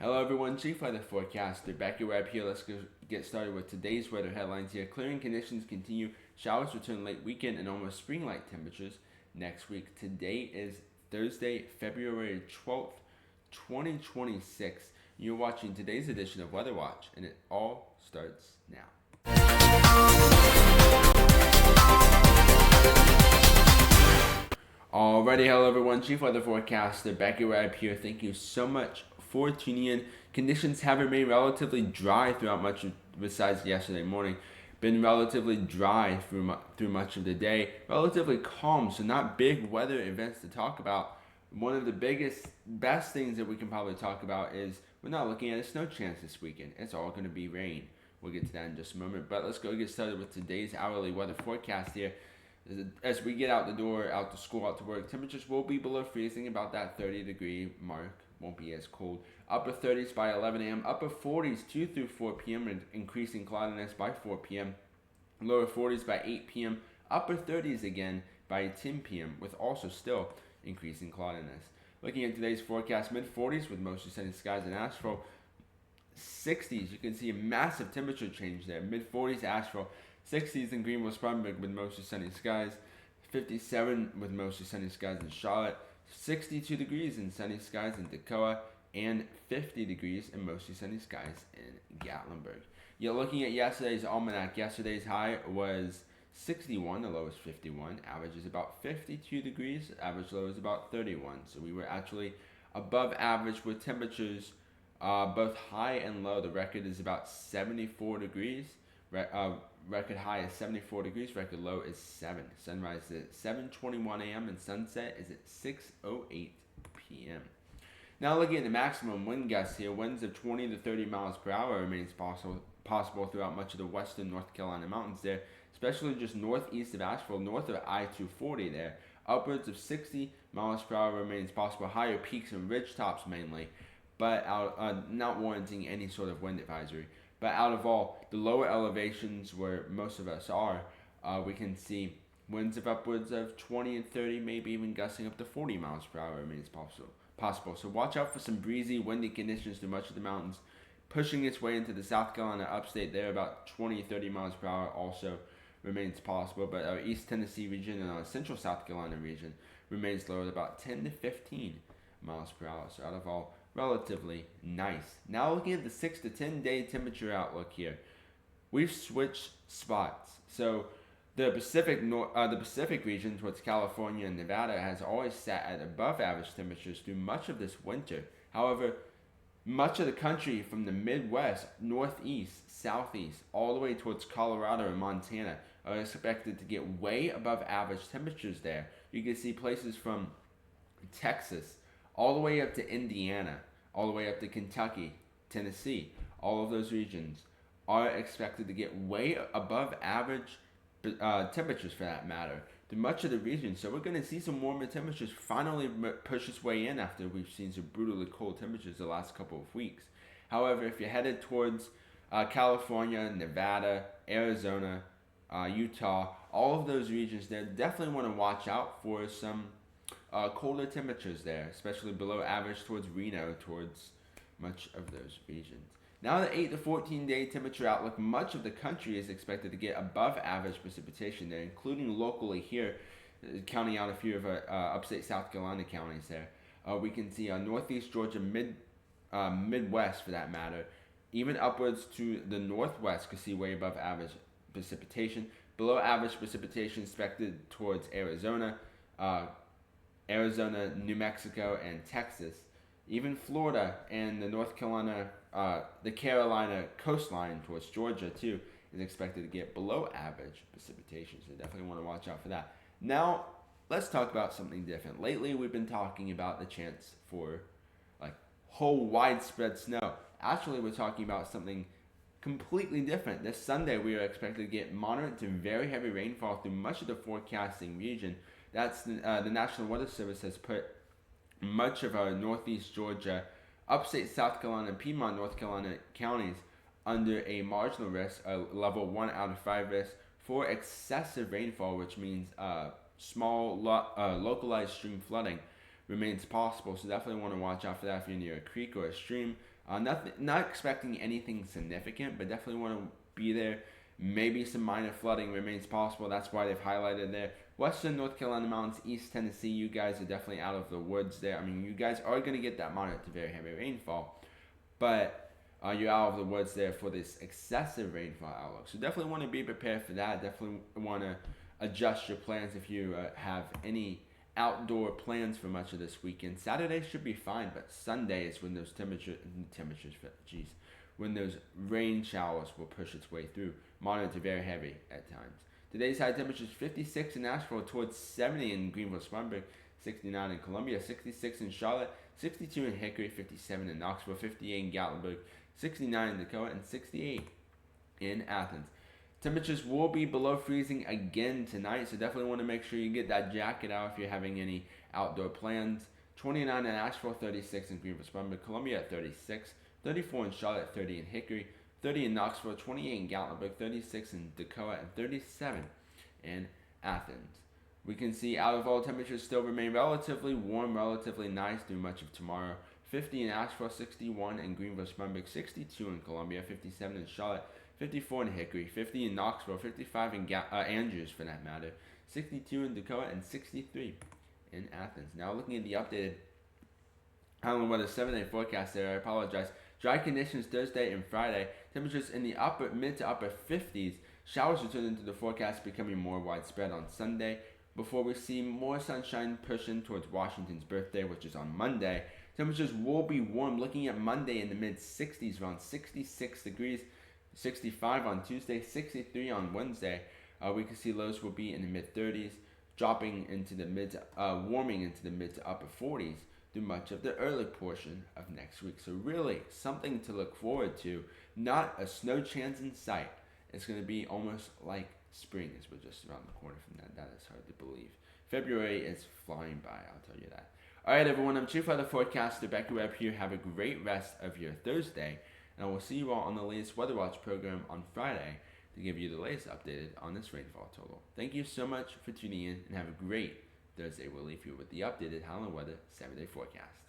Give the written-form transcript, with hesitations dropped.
Hello everyone, Chief Weather Forecaster Beckett, Webb here. Let's get started with today's weather headlines here. Clearing conditions continue, showers return late weekend and almost spring-like temperatures next week. Today is Thursday, February 12th, 2026. You're watching today's edition of Weather Watch, and it all starts now. Alrighty, hello everyone, Chief Weather Forecaster Beckett Webb here. Thank you so much for tuning in. Conditions have remained relatively dry throughout besides yesterday morning. Been relatively dry through much of the day. Relatively calm, so not big weather events to talk about. One of the best things that we can probably talk about is we're not looking at a snow chance this weekend. It's all going to be rain. We'll get to that in just a moment. But let's go get started with today's hourly weather forecast here. As we get out the door, out to school, out to work, temperatures will be below freezing, about that 30-degree mark. Won't be as cold. Upper 30s by 11 a.m., upper 40s 2 through 4 p.m., and increasing cloudiness by 4 p.m., lower 40s by 8 p.m., upper 30s again by 10 p.m., with also still increasing cloudiness. Looking at today's forecast, mid-40s with mostly sunny skies and Asheville. 60s, you can see a massive temperature change there. Mid-40s Asheville, 60s in Greenville, Spartanburg with mostly sunny skies. 57 with mostly sunny skies in Charlotte. 62 degrees in sunny skies in Toccoa, and 50 degrees in mostly sunny skies in Gatlinburg. You're looking at yesterday's almanac. Yesterday's high was 61, the low is 51. Average is about 52 degrees. Average low is about 31. So we were actually above average with temperatures both high and low. The record is about 74 degrees. Record high is 74 degrees. Record low is 7. Sunrise is at 7:21 a.m. and sunset is at 6:08 p.m. Now looking at the maximum wind gusts here, winds of 20 to 30 miles per hour remains possible throughout much of the western North Carolina mountains there, especially just northeast of Asheville, north of I-240 there. Upwards of 60 miles per hour remains possible. Higher peaks and ridge tops mainly, but not warranting any sort of wind advisory. But out of all the lower elevations where most of us are, we can see winds of upwards of 20 and 30, maybe even gusting up to 40 miles per hour remains possible. So watch out for some breezy, windy conditions through much of the mountains. Pushing its way into the South Carolina upstate there, about 20-30 miles per hour also remains possible. But our East Tennessee region and our Central South Carolina region remains low at about 10 to 15 miles per hour. So out of all, relatively nice. Now looking at the 6 to 10 day temperature outlook here, we've switched spots. So the Pacific region towards California and Nevada has always sat at above average temperatures through much of this winter. However, much of the country from the Midwest, Northeast, Southeast, all the way towards Colorado and Montana are expected to get way above average temperatures there. You can see places from Texas all the way up to Indiana, all the way up to Kentucky, Tennessee. All of those regions are expected to get way above average temperatures, for that matter, to much of the region. So we're going to see some warmer temperatures finally push its way in after we've seen some brutally cold temperatures the last couple of weeks. However, if you're headed towards California, Nevada, Arizona, Utah, all of those regions there, definitely want to watch out for some colder temperatures there, especially below average towards Reno, towards much of those regions. Now the 8 to 14 day temperature outlook, much of the country is expected to get above average precipitation there, including locally here, counting out a few of our upstate South Carolina counties there. We can see northeast Georgia, Midwest for that matter, even upwards to the northwest could see way above average precipitation. Below average precipitation expected towards Arizona, New Mexico, and Texas. Even Florida and the Carolina coastline towards Georgia too is expected to get below average precipitation. So definitely want to watch out for that. Now let's talk about something different. Lately we've been talking about the chance for whole widespread snow. Actually, we're talking about something completely different. This Sunday we are expected to get moderate to very heavy rainfall through much of the forecasting region. That's the National Weather Service has put much of our northeast Georgia, upstate South Carolina, and Piedmont North Carolina counties under a marginal risk, a level 1 out of 5 risk for excessive rainfall, which means small localized stream flooding remains possible. So definitely want to watch out for that if you're near a creek or a stream. Not expecting anything significant, but definitely want to be there. Maybe some minor flooding remains possible. That's why they've highlighted there. Western North Carolina mountains, East Tennessee, you guys are definitely out of the woods there. I mean, you guys are going to get that moderate to very heavy rainfall, but you're out of the woods there for this excessive rainfall outlook. So definitely want to be prepared for that. Definitely want to adjust your plans if you have any outdoor plans for much of this weekend. Saturday should be fine, but Sunday is when those when those rain showers will push its way through, moderate to very heavy at times. Today's high temperature is 56 in Asheville, towards 70 in Greenville, Spartanburg, 69 in Columbia, 66 in Charlotte, 62 in Hickory, 57 in Knoxville, 58 in Gatlinburg, 69 in Dakota, and 68 in Athens. Temperatures will be below freezing again tonight, so definitely want to make sure you get that jacket out if you're having any outdoor plans. 29 in Asheville, 36 in Greenville, Spartanburg, Columbia at 36, 34 in Charlotte, 30 in Hickory, 30 in Knoxville, 28 in Gatlinburg, 36 in Dakota, and 37 in Athens. We can see out of all temperatures still remain relatively warm, relatively nice through much of tomorrow. 50 in Asheville, 61 in Greenville, Spartanburg, 62 in Columbia, 57 in Charlotte, 54 in Hickory, 50 in Knoxville, 55 in Andrews for that matter, 62 in Dakota, and 63 in Athens. Now looking at the updated Island weather 7-day forecast there, I apologize. Dry conditions Thursday and Friday. Temperatures in the mid to upper 50s. Showers return into the forecast, becoming more widespread on Sunday before we see more sunshine pushing towards Washington's birthday, which is on Monday. Temperatures will be warm. Looking at Monday in the mid 60s, around 66 degrees, 65 on Tuesday, 63 on Wednesday. We can see lows will be in the mid 30s, dropping into the warming into the mid to upper 40s through much of the early portion of next week. So really something to look forward to. Not a snow chance in sight. It's going to be almost like spring as we're just around the corner from that. That is hard to believe. February is flying by, I'll tell you that. All right, everyone, I'm Chief Weather Forecaster Beckett Webb here. Have a great rest of your Thursday, and I will see you all on the latest Weather Watch program on Friday to give you the latest updated on this rainfall total. Thank you so much for tuning in, and have a great Thursday. We'll leave you with the updated Howland Weather 7-day forecast.